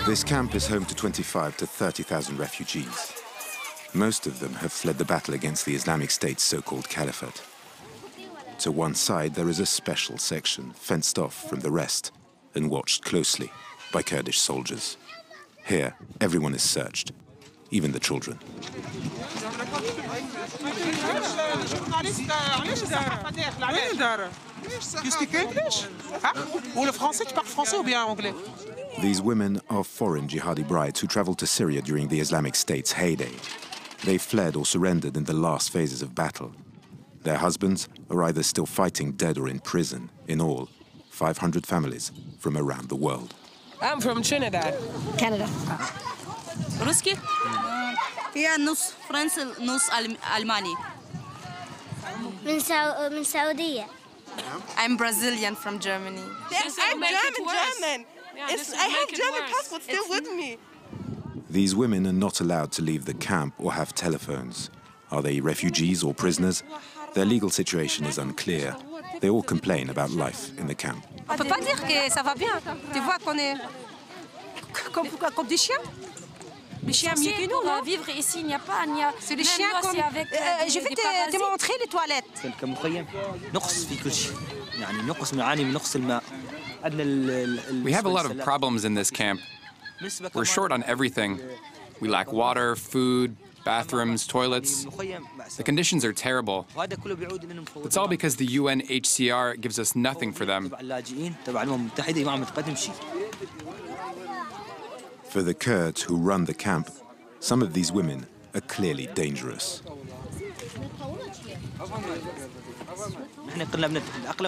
This camp is home to 25 to 30,000 refugees. Most of them have fled the battle against the Islamic State's so-called caliphate. To one side, there is a special section fenced off from the rest and watched closely by Kurdish soldiers. Here, everyone is searched, even the children. These women are foreign jihadi brides who traveled to Syria during the Islamic State's heyday. They fled or surrendered in the last phases of battle. Their husbands are either still fighting dead or in prison. In all, 500 families from around the world. I'm from Trinidad. Canada. Ruski? Yeah, nus French, nus Almani. من سعودية. I'm Brazilian from Germany. Yes, I'm German. Yeah, I have German passport still with me. These women are not allowed to leave the camp or have telephones. Are they refugees or prisoners? Their legal situation is unclear. They all complain about life in the camp. On peut pas dire que ça va bien. Tu vois qu'on est comme des chiens. Les chiens mieux que nous, non? Vivre ici, il n'y a pas. C'est des chiens comme... je vais te montrer les toilettes. We have a lot of problems in this camp. We're short on everything. We lack water, food, bathrooms, toilets. The conditions are terrible. It's all because the UNHCR gives us nothing for them. For the Kurds who run the camp, some of these women are clearly dangerous.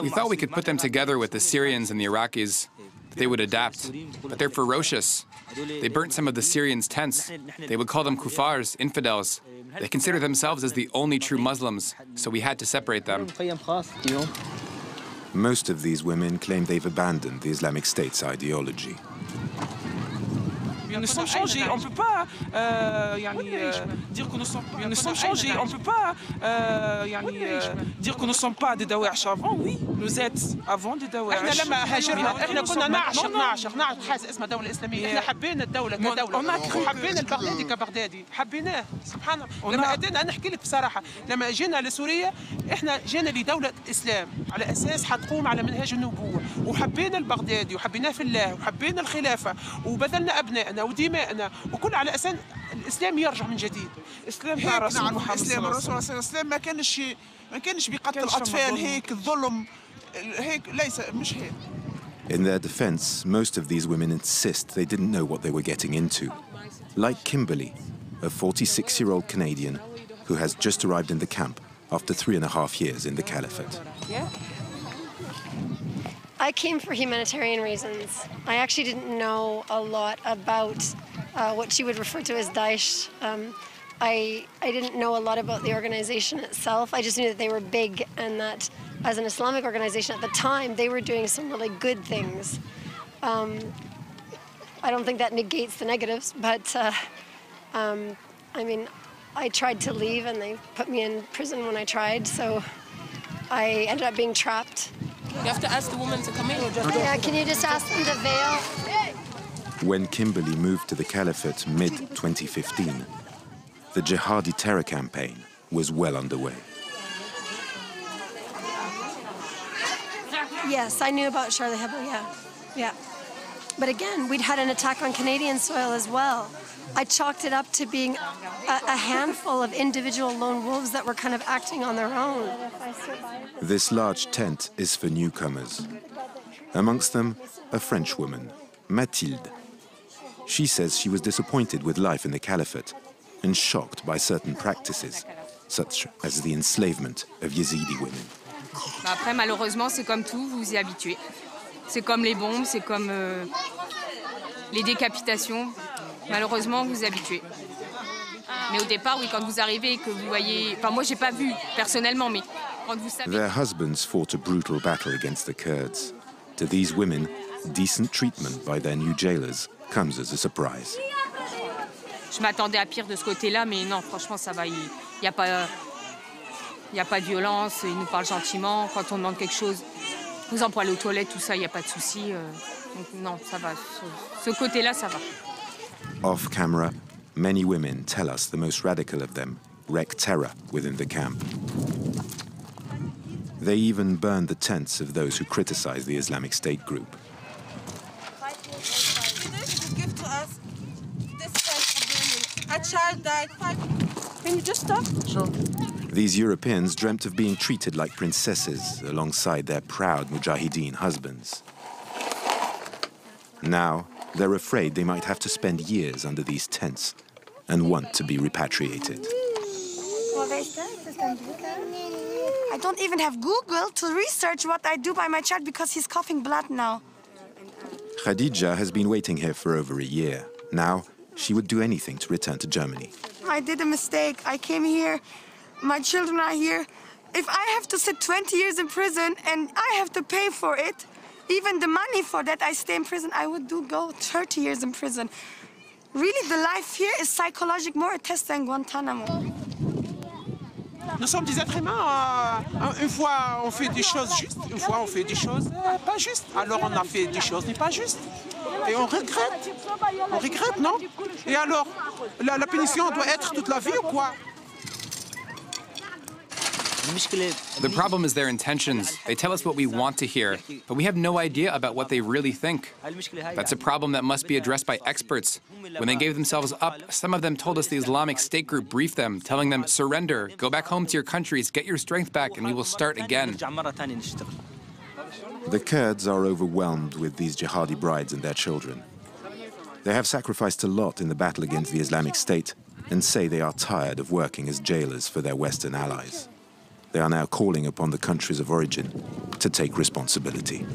We thought we could put them together with the Syrians and the Iraqis. They would adapt, but they're ferocious. They burnt some of the Syrians' tents. They would call them kuffars, infidels. They consider themselves as the only true Muslims, so we had to separate them. Most of these women claim they've abandoned the Islamic State's ideology. Nous sommes changés, on ne peut pas dire que nous sommes changés, on ne peut pas dire que nous ne sommes pas des Daesh avant, oui, nous êtes avant des Daesh. احنا لما هاجرنا احنا كنا نعشق حاجة اسمها دولة إسلامية، احنا حبينا الدولة كدولة وحبينا البغدادي كبغدادي، حبيناه سبحان الله. لما أتينا أنا أحكي لك بصراحة، لما جينا لسوريا احنا جينا لدولة إسلام على أساس حتقوم على منهاج النبوة، وحبينا البغدادي وحبيناه في الله وحبينا الخلافة وبذلنا أبنائنا ودماءنا وكل على اساس الاسلام يرجع من جديد. الاسلام تاع رسول محمد صلى الله عليه وسلم. الاسلام ما كانش بيقتل الاطفال هيك الظلم هيك ليس مش هيك. In their defense, most of these women insist they didn't know what they were getting into. Like Kimberly, a 46-year-old Canadian who has just arrived in the camp after 3.5 years in the caliphate. I came for humanitarian reasons. I actually didn't know a lot about what she would refer to as Daesh. I didn't know a lot about the organization itself. I just knew that they were big and that as an Islamic organization at the time, they were doing some really good things. I don't think that negates the negatives, but I mean, I tried to leave and they put me in prison when I tried, so I ended up being trapped. You have to ask the woman to come in. Yeah, can you just ask them to veil? When Kimberly moved to the caliphate mid-2015, the jihadi terror campaign was well underway. Yes, I knew about Charlie Hebdo, yeah. But again, we'd had an attack on Canadian soil as well. I chalked it up to being a handful of individual lone wolves that were kind of acting on their own. This large tent is for newcomers. Amongst them, a French woman, Mathilde. She says she was disappointed with life in the caliphate and shocked by certain practices, such as the enslavement of Yazidi women. Après, malheureusement, c'est comme tout, vous vous y habituez. C'est comme les bombes, c'est comme les décapitations. Malheureusement, vous vous habituez. Mais au départ, oui, quand vous arrivez et que vous voyez... Enfin, moi, j'ai pas vu personnellement, mais quand vous savez... Their husbands fought a brutal battle against the Kurds. To these women, decent treatment by their new jailers comes as a surprise. Je m'attendais à pire de ce côté-là, mais non, franchement, ça va. Il n'y a pas de violence, ils nous parlent gentiment. Quand on demande quelque chose, vous en pour aller aux toilettes, tout ça, il n'y a pas de souci. Donc non, ça va. Ce côté-là, ça va. Off camera, many women tell us the most radical of them wreak terror within the camp. They even burned the tents of those who criticize the Islamic State group. Give to us this a child died. Can you just stop? Sure. These Europeans dreamt of being treated like princesses alongside their proud Mujahideen husbands. Now, they're afraid they might have to spend years under these tents and want to be repatriated. I don't even have Google to research what I do by my child because he's coughing blood now. Khadija has been waiting here for over a year. Now, she would do anything to return to Germany. I did a mistake. I came here. My children are here. If I have to sit 20 years in prison and I have to pay for it, even the money for that I stay in prison, I would go 30 years in prison. Really, the life here is psychological, more a test than Guantanamo. Nous sommes des êtres humains. Une fois on fait des choses justes, une fois on fait des choses pas justes. Alors on a fait des choses pas justes. Et on regrette. On regrette, non? Et alors, la punition doit être toute la vie ou quoi? The problem is their intentions. They tell us what we want to hear, but we have no idea about what they really think. That's a problem that must be addressed by experts. When they gave themselves up, some of them told us the Islamic State group briefed them, telling them, surrender, go back home to your countries, get your strength back, and we will start again. The Kurds are overwhelmed with these jihadi brides and their children. They have sacrificed a lot in the battle against the Islamic State and say they are tired of working as jailers for their Western allies. They are now calling upon the countries of origin to take responsibility.